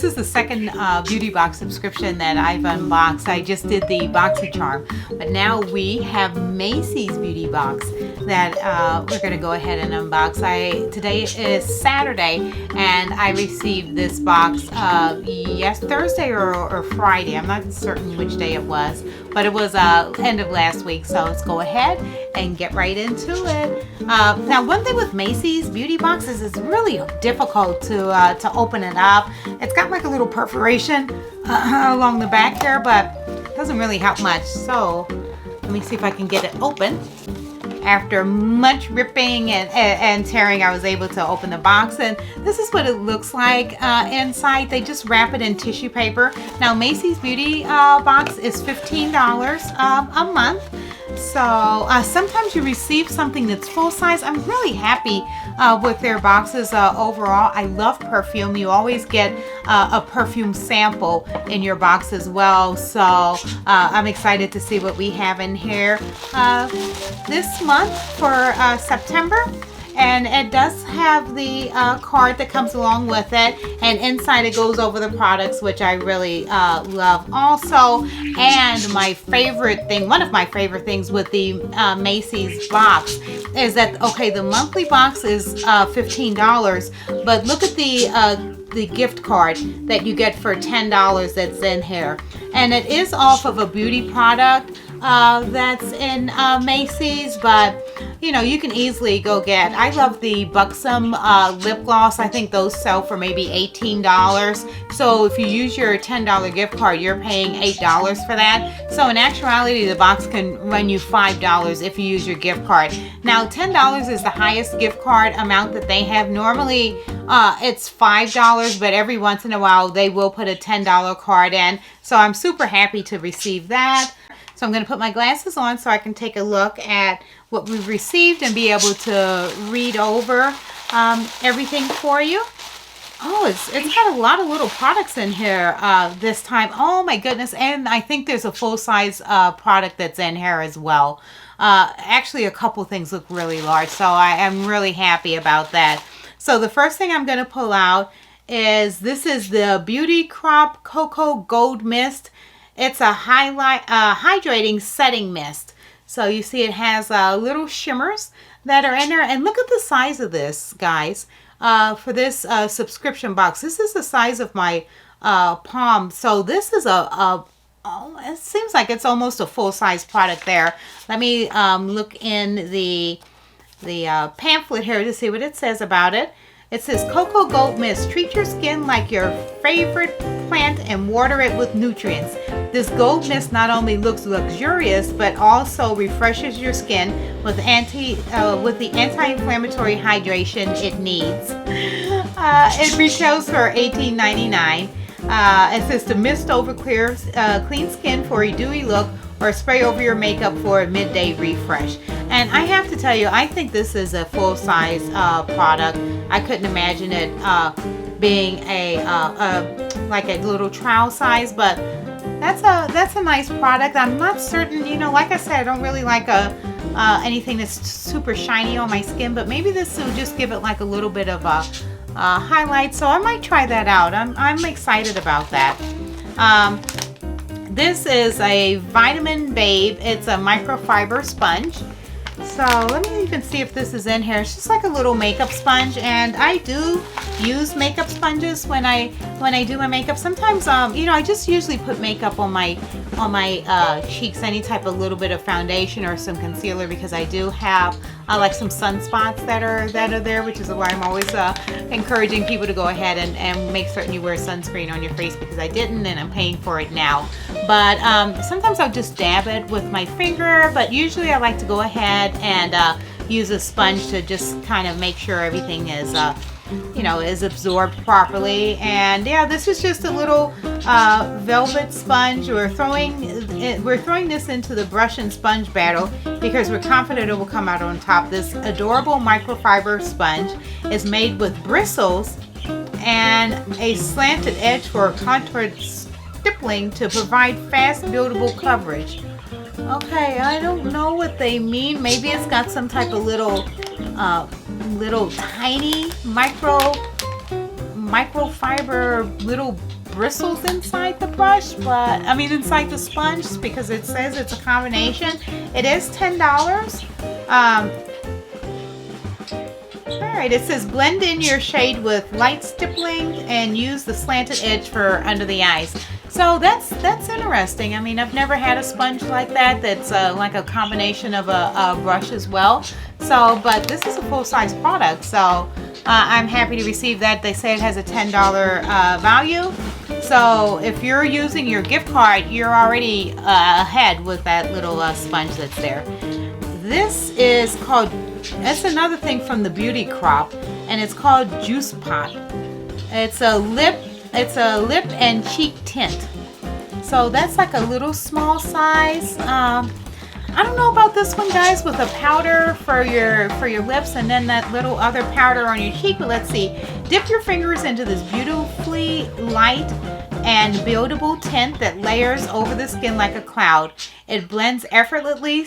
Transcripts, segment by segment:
this is the second beauty box subscription that I've unboxed. I just did the BoxyCharm, but now we have Macy's beauty box that we're going to go ahead and unbox. Today is Saturday, and I received this box Thursday or Friday. I'm not certain which day it was, but it was end of last week. So let's go ahead and get right into it. Now, one thing with Macy's beauty boxes is really difficult to open it up. It's got like a little perforation along the back here, but it doesn't really help much. So let me see if I can get it open. After much ripping and tearing, I was able to open the box, and this is what it looks like inside. They just wrap it in tissue paper. Now, Macy's beauty box is $15 a month. So sometimes you receive something that's full size. I'm really happy with their boxes overall. I love perfume. You always get a perfume sample in your box as well. So I'm excited to see what we have in here this month for September. And it does have the card that comes along with it, and inside it goes over the products, which I really love also. And my favorite thing, one of my favorite things with the Macy's box is that, okay, the monthly box is $15, but look at the gift card that you get for $10 that's in here, and it is off of a beauty product that's in Macy's, but you know, you can easily go get, I love the Buxom lip gloss. I think those sell for maybe $18. So if you use your $10 gift card, you're paying $8 for that. So in actuality, the box can run you $5 if you use your gift card. Now, $10 is the highest gift card amount that they have. Normally, it's $5, but every once in a while, they will put a $10 card in. So I'm super happy to receive that. So I'm going to put my glasses on so I can take a look at what we've received and be able to read over everything for you. Oh, it's got a lot of little products in here this time. Oh my goodness. And I think there's a full-size product that's in here as well. Actually, a couple things look really large, so I am really happy about that. So the first thing I'm going to pull out is this is the Beauty Crop Cocoa Gold Mist. It's a hydrating setting mist. So you see it has little shimmers that are in there. And look at the size of this, guys, for this subscription box. This is the size of my palm. So this is it seems like it's almost a full-size product there. Let me look in the pamphlet here to see what it says about it. It says, Cocoa Gold Mist. Treat your skin like your favorite plant and water it with nutrients. This gold mist not only looks luxurious, but also refreshes your skin with the anti-inflammatory hydration it needs. It retails for $18.99. It says to mist over clean skin for a dewy look, or spray over your makeup for a midday refresh. And I have to tell you, I think this is a full-size product. I couldn't imagine it being like a little trial size, but that's a nice product. I'm not certain, you know, like I said, I don't really like anything that's super shiny on my skin, but maybe this will just give it like a little bit of a highlight. So I might try that out. I'm excited about that. This is a Vitamin Babe. It's a microfiber sponge. So let me even see if this is in here. It's just like a little makeup sponge, and I do use makeup sponges when I do my makeup. Sometimes you know, I just usually put makeup on my cheeks, any type of little bit of foundation or some concealer, because I do have like some sunspots that are there, which is why I'm always encouraging people to go ahead and make certain you wear sunscreen on your face, because I didn't and I'm paying for it now. But sometimes I'll just dab it with my finger, but usually I like to go ahead and use a sponge to just kind of make sure everything is you know, is absorbed properly. And yeah, this is just a little velvet sponge. We're throwing this into the brush and sponge battle because we're confident it will come out on top. This adorable microfiber sponge is made with bristles and a slanted edge for contoured stippling to provide fast buildable coverage. Okay, I don't know what they mean. Maybe it's got some type of little tiny microfiber little bristles inside the brush, but I mean inside the sponge, because it says it's a combination. It is $10. Alright, it says blend in your shade with light stippling and use the slanted edge for under the eyes. So that's interesting. I mean, I've never had a sponge like that that's like a combination of a brush as well. So, but this is a full-size product, so I'm happy to receive that. They say it has a $10 value. So if you're using your gift card, you're already ahead with that little sponge that's there. This is called, that's another thing from the Beauty Crop, and it's called Juice Pop. It's a lip and cheek tint. So that's like a little small size. I don't know about this one, guys, with a powder for your lips and then that little other powder on your cheek. But let's see. Dip your fingers into this beautifully light and buildable tint that layers over the skin like a cloud. It blends effortlessly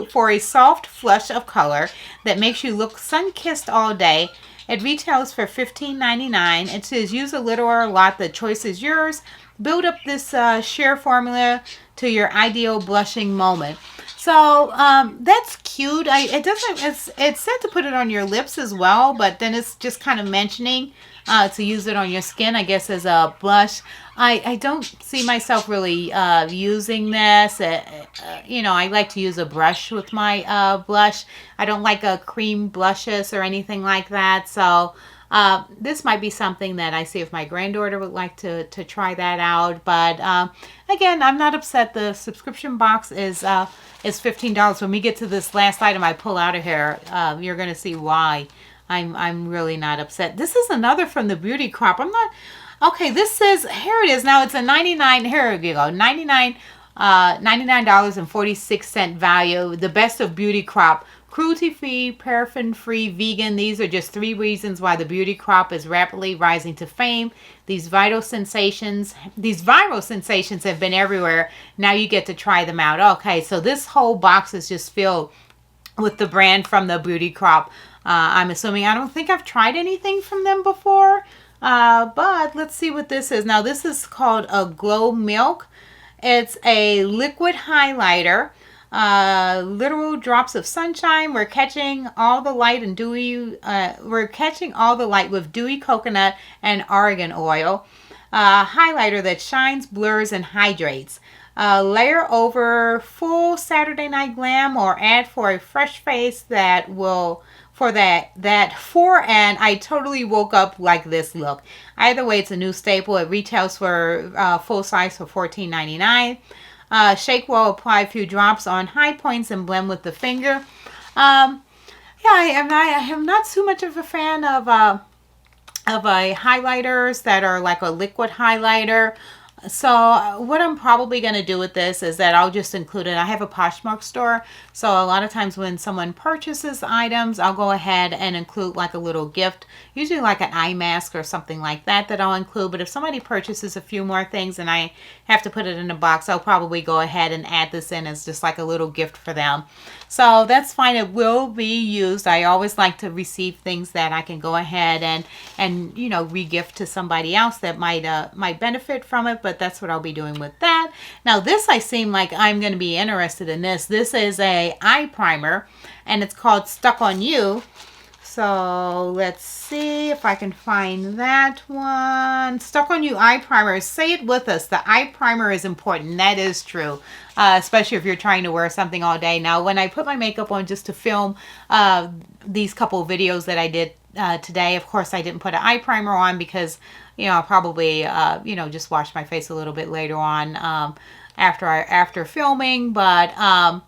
for a soft flush of color that makes you look sun-kissed all day. It retails for $15.99. It says use a little or a lot. The choice is yours. Build up this sheer formula to your ideal blushing moment. So that's cute. It's said to put it on your lips as well, but then it's just kind of mentioning to use it on your skin, I guess, as a blush. I don't see myself really using this. You know, I like to use a brush with my blush. I don't like cream blushes or anything like that. So this might be something that I see if my granddaughter would like to try that out. But again, I'm not upset. The subscription box is $15. When we get to this last item I pull out of here, you're going to see why I'm really not upset. This is another from the Beauty Crop. I'm not... Okay, this says... Here it is. Now, it's a 99... Here we go. $99.46 value. The best of Beauty Crop. Cruelty-free, paraffin-free, vegan. These are just 3 reasons why the Beauty Crop is rapidly rising to fame. These viral sensations have been everywhere. Now you get to try them out. Okay, so this whole box is just filled with the brand from the Beauty Crop. I'm assuming. I don't think I've tried anything from them before. But let's see what this is. Now, this is called a Glow Milk. It's a liquid highlighter. Literal drops of sunshine. We're catching all the light and dewy. We're catching all the light with dewy coconut and argan oil. Highlighter that shines, blurs, and hydrates. Layer over full Saturday night glam, or add for a fresh face that will and I totally woke up like this look. Either way, it's a new staple. It retails for full size for $14.99. Shake well, apply a few drops on high points and blend with the finger. Yeah, I am not too much of a fan of highlighters that are like a liquid highlighter. So what I'm probably going to do with this is that I'll just include it. I have a Poshmark store, so a lot of times when someone purchases items, I'll go ahead and include like a little gift, usually like an eye mask or something like that I'll include. But if somebody purchases a few more things and I have to put it in a box, I'll probably go ahead and add this in as just like a little gift for them. So that's fine. It will be used. I always like to receive things that I can go ahead and you know, re-gift to somebody else that might benefit from it. But that's what I'll be doing with that. Now, this I seem like I'm going to be interested in this. This is a eye primer, and it's called Stuck on You. So let's see if I can find that one. Stuck on You eye primer. Say it with us. The eye primer is important. That is true. Especially if you're trying to wear something all day. Now, when I put my makeup on just to film these couple of videos that I did today, of course, I didn't put an eye primer on because, you know, I'll probably, you know, just wash my face a little bit later on after filming. But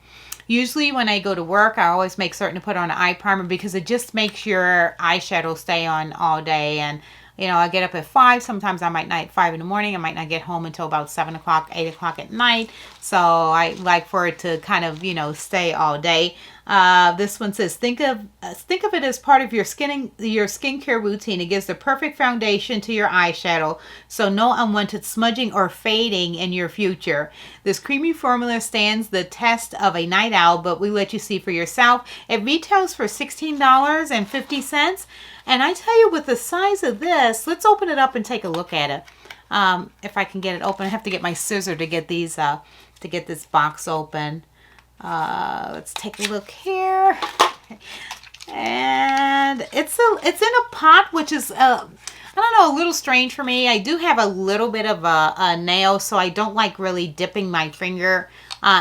usually when I go to work, I always make certain to put on an eye primer because it just makes your eyeshadow stay on all day. And, you know, I get up at 5. Sometimes I might not, 5 in the morning. I might not get home until about 7 o'clock, 8 o'clock at night. So I like for it to kind of, you know, stay all day. This one says, think of it as part of your skincare routine. It gives the perfect foundation to your eyeshadow, so no unwanted smudging or fading in your future. This creamy formula stands the test of a night owl, but we let you see for yourself. It retails for $16.50. And I tell you, with the size of this, let's open it up and take a look at it. If I can get it open, I have to get my scissor to get these to get this box open. Let's take a look here. And it's in a pot, which is I don't know, a little strange for me. I do have a little bit of a nail, so I don't like really dipping my finger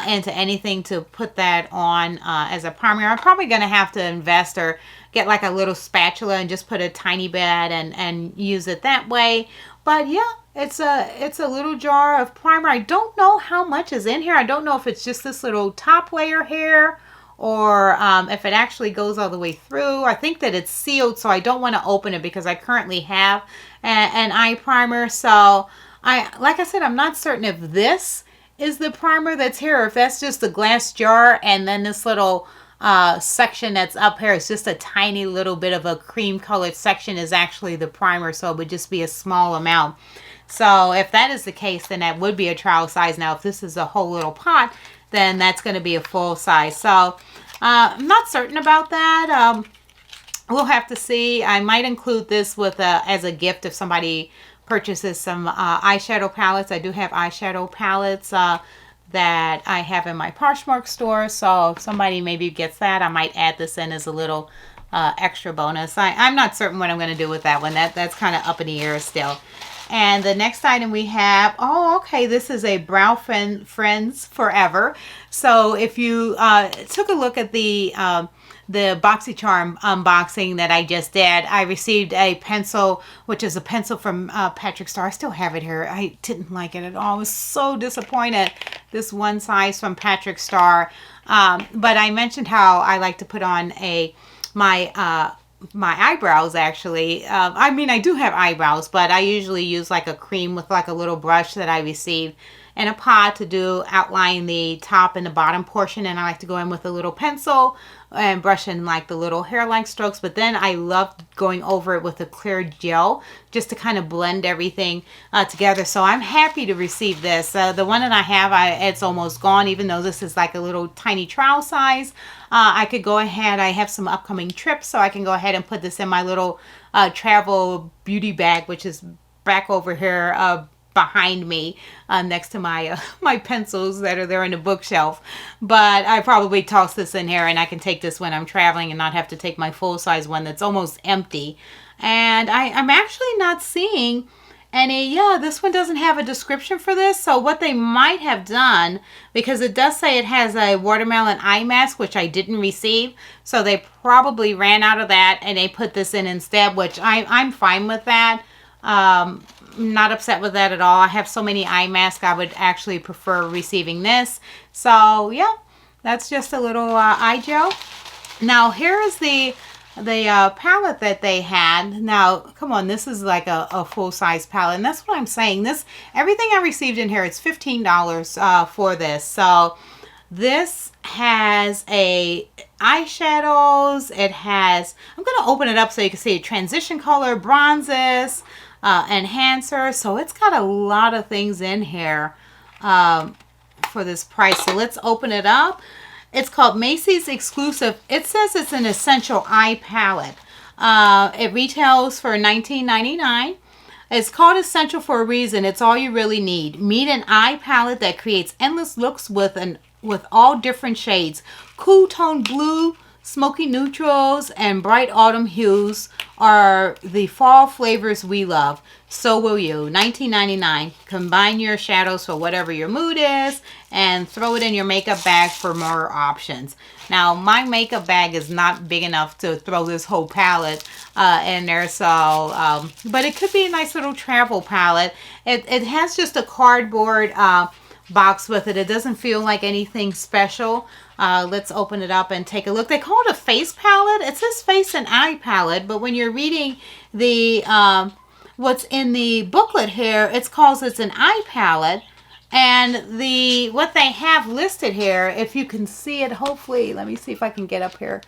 into anything to put that on as a primer. I'm probably going to have to invest or get like a little spatula and just put a tiny bit and use it that way. But yeah, it's a little jar of primer. I don't know how much is in here. I don't know if it's just this little top layer here, or if it actually goes all the way through. I think that it's sealed, so I don't want to open it because I currently have an eye primer. So like I said, I'm not certain if this is the primer that's here, or if that's just a glass jar, and then this little section that's up here is just a tiny little bit of a cream colored section is actually the primer, so it would just be a small amount. So if that is the case, then that would be a trial size. Now, if this is a whole little pot, then that's going to be a full size. So I'm not certain about that. We'll have to see. I might include this with as a gift if somebody purchases some eyeshadow palettes. I do have eyeshadow palettes that I have in my Poshmark store. So if somebody maybe gets that, I might add this in as a little extra bonus. I'm not certain what I'm going to do with that one. That's kind of up in the air still. And the next item we have, oh, okay, this is a Brow Friends Forever. So if you took a look at the BoxyCharm unboxing that I just did, I received a pencil, which is a pencil from Patrick Star. I still have it here. I didn't like it at all. I was so disappointed. This one size from Patrick Star. But I mentioned how I like to put on my eyebrows, actually. I mean, I do have eyebrows, but I usually use like a cream with like a little brush that I received in a pot to do outline the top and the bottom portion, and I like to go in with a little pencil and brush in like the little hairline strokes. But then I love going over it with a clear gel just to kind of blend everything together. So I'm happy to receive this. The one that I have, it's almost gone, even though this is like a little tiny trial size. I could go ahead, I have some upcoming trips, so I can go ahead and put this in my little travel beauty bag, which is back over here behind me next to my my pencils that are there in the bookshelf. But I probably toss this in here, and I can take this when I'm traveling and not have to take my full-size one that's almost empty. And I'm actually not seeing any, yeah, this one doesn't have a description for this. So what they might have done, because it does say it has a watermelon eye mask, which I didn't receive. So they probably ran out of that and they put this in instead, which I'm fine with that. Not upset with that at all. I have so many eye masks, I would actually prefer receiving this. So yeah, that's just a little eye gel. Now here is the palette that they had. Now, come on, this is like a full-size palette, and that's what I'm saying. Everything I received in here, it's $15 for this. So this has eyeshadows. It has, I'm going to open it up so you can see, transition color, bronzes, enhancer. So it's got a lot of things in here for this price. So let's open it up. It's called Macy's Exclusive. It says it's an essential eye palette. It retails for $19.99. It's called Essential for a reason. It's all you really need. Meet an eye palette that creates endless looks with all different shades. Cool tone blue, smoky neutrals, and bright autumn hues are the fall flavors we love. So will you. $19.99. Combine your shadows for whatever your mood is and throw it in your makeup bag for more options. Now, my makeup bag is not big enough to throw this whole palette in there, so but it could be a nice little travel palette. It has just a cardboard box with it. It doesn't feel like anything special. Let's open it up and take a look. They call it a face palette. It says face and eye palette, but when you're reading the what's in the booklet here, it's an eye palette. And what they have listed here, if you can see it, hopefully, let me see if I can get up here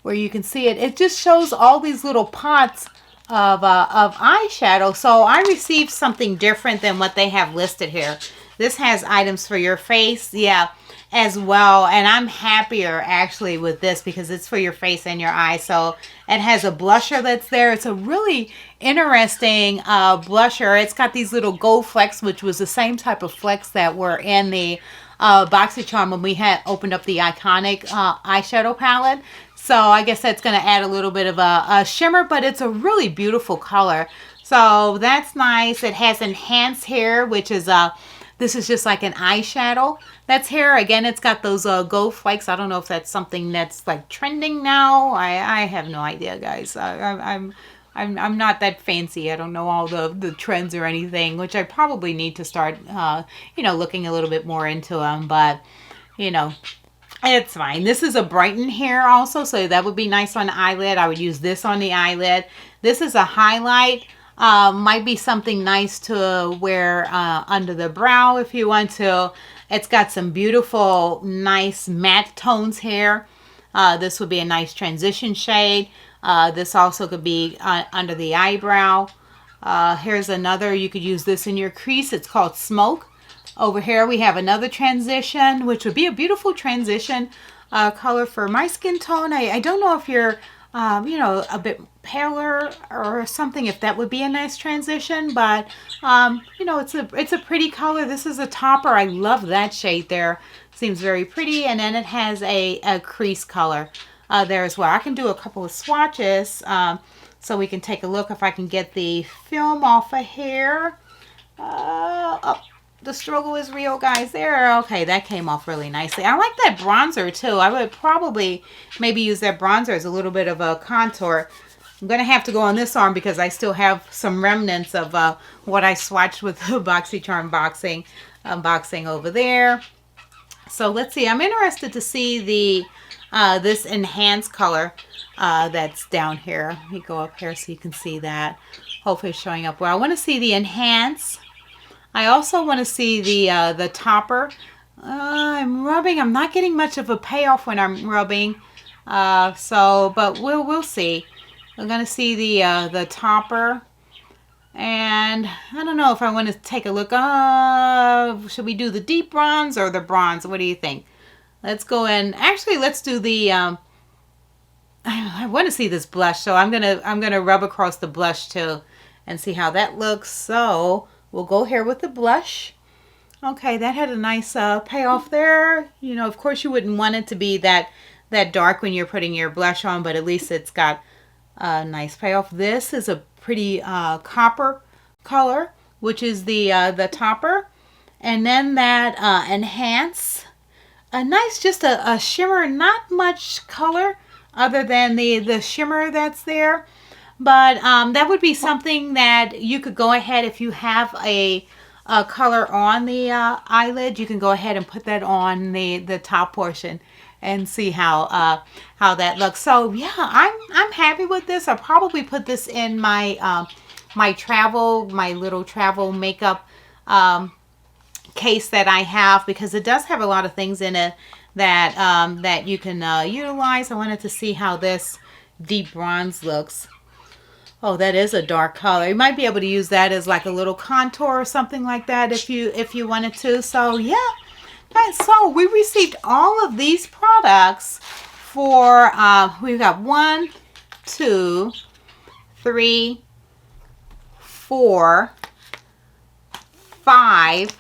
where you can see it. It just shows all these little pots of eyeshadow. So I received something different than what they have listed here. This has items for your face, yeah, as well. And I'm happier actually with this because it's for your face and your eyes. So it has a blusher that's there. It's a really interesting blusher. It's got these little gold flecks, which was the same type of flecks that were in the BoxyCharm when we had opened up the iconic eyeshadow palette. So I guess that's going to add a little bit of a shimmer, but it's a really beautiful color. So that's nice. It has enhanced hair, which is this is just like an eyeshadow. That's hair. Again, it's got those gold flakes. I don't know if that's something that's like trending now. I have no idea, guys. I'm not that fancy. I don't know all the trends or anything, which I probably need to start, looking a little bit more into them. But, it's fine. This is a brighten hair also, so that would be nice on the eyelid. I would use this on the eyelid. This is a highlight. Might be something nice to wear under the brow if you want to. It's got some beautiful, nice matte tones here. This would be a nice transition shade. This also could be under the eyebrow. Here's another. You could use this in your crease. It's called Smoke. Over here we have another transition, which would be a beautiful transition color for my skin tone. I don't know if you're, a bit paler or something, if that would be a nice transition, but, it's a pretty color. This is a topper. I love that shade there. Seems very pretty. And then it has a crease color there as well. I can do a couple of swatches so we can take a look if I can get the film off of here. The struggle is real, guys. There. Okay, that came off really nicely. I like that bronzer, too. I would probably maybe use that bronzer as a little bit of a contour. I'm going to have to go on this arm because I still have some remnants of what I swatched with the BoxyCharm unboxing over there. So, let's see. I'm interested to see this enhanced color that's down here. Let me go up here so you can see that. Hopefully it's showing up well. I want to see the enhance. I also want to see the topper. I'm rubbing. I'm not getting much of a payoff when I'm rubbing. But we'll see. I'm going to see the topper. And I don't know if I want to take a look. Should we do the deep bronze or the bronze? What do you think? Let's go in. Actually, let's do the. I want to see this blush, so I'm gonna rub across the blush too, and see how that looks. So. We'll go here with the blush. Okay, that had a nice payoff there. Of course you wouldn't want it to be that dark when you're putting your blush on, but at least it's got a nice payoff. This is a pretty copper color, which is the topper. And then that enhance. A nice, just a shimmer, not much color other than the shimmer that's there. But that would be something that you could go ahead, if you have a color on the eyelid, you can go ahead and put that on the top portion and see how that looks. So yeah, I'm happy with this. I'll probably put this in my my little travel makeup case that I have, because it does have a lot of things in it that you can utilize. I wanted to see how this deep bronze looks. Oh, that is a dark color. You might be able to use that as like a little contour or something like that if you wanted to. So yeah, guys, so we received all of these products for we've got 1, 2, 3, 4, 5,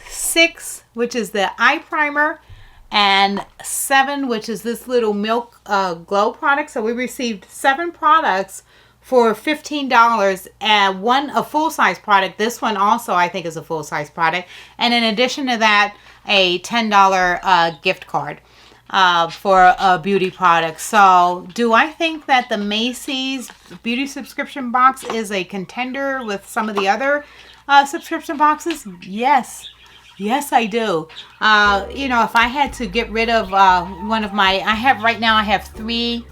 6, which is the eye primer, and 7, which is this little Milk Glow product. So we received 7 products for $15, and one a full-size product. This one also I think is a full-size product, and in addition to that, a $10 gift card for a beauty product. So do I think that the Macy's beauty subscription box is a contender with some of the other subscription boxes? Yes, I do. If I had to get rid of one of my, I have 3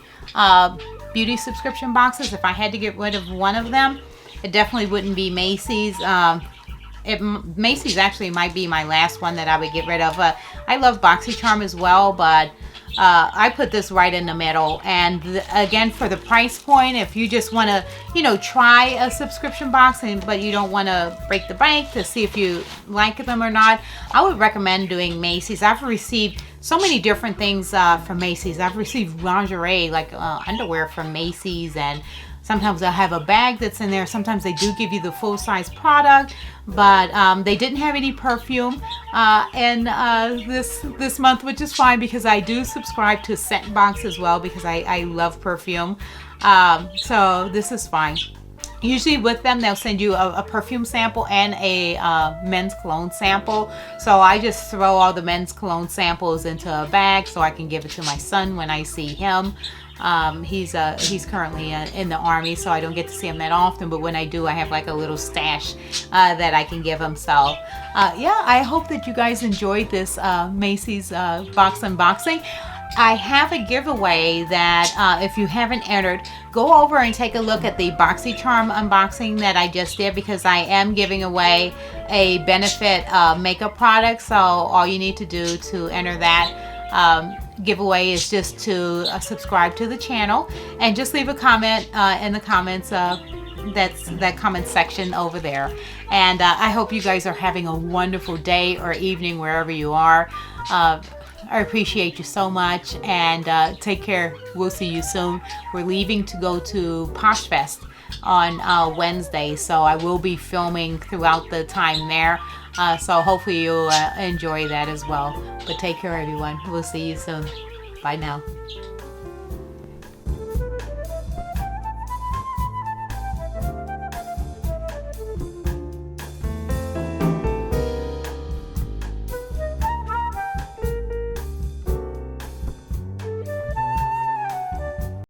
beauty subscription boxes. If I had to get rid of one of them, it definitely wouldn't be Macy's. Macy's actually might be my last one that I would get rid of. I love BoxyCharm as well, but I put this right in the middle. And again, for the price point, if you just want to, you know, try a subscription box, but you don't want to break the bank to see if you like them or not, I would recommend doing Macy's. I've received so many different things from Macy's. I've received lingerie, like underwear from Macy's, and sometimes they'll have a bag that's in there. Sometimes they do give you the full-size product, but they didn't have any perfume this month, which is fine because I do subscribe to Scent Box as well because I love perfume. So this is fine. Usually with them, they'll send you a perfume sample and a men's cologne sample. So I just throw all the men's cologne samples into a bag so I can give it to my son when I see him. He's currently in the Army, so I don't get to see him that often, but when I do, I have like a little stash that I can give him. So yeah, I hope that you guys enjoyed this Macy's box unboxing. I have a giveaway that if you haven't entered, go over and take a look at the BoxyCharm unboxing that I just did, because I am giving away a benefit makeup product. So all you need to do to enter that giveaway is just to subscribe to the channel and just leave a comment in the comments, that comment section over there. And I hope you guys are having a wonderful day or evening wherever you are. I appreciate you so much, and take care. We'll see you soon. We're leaving to go to Posh Fest on Wednesday, so I will be filming throughout the time there. So hopefully you'll enjoy that as well. But take care, everyone. We'll see you soon. Bye now.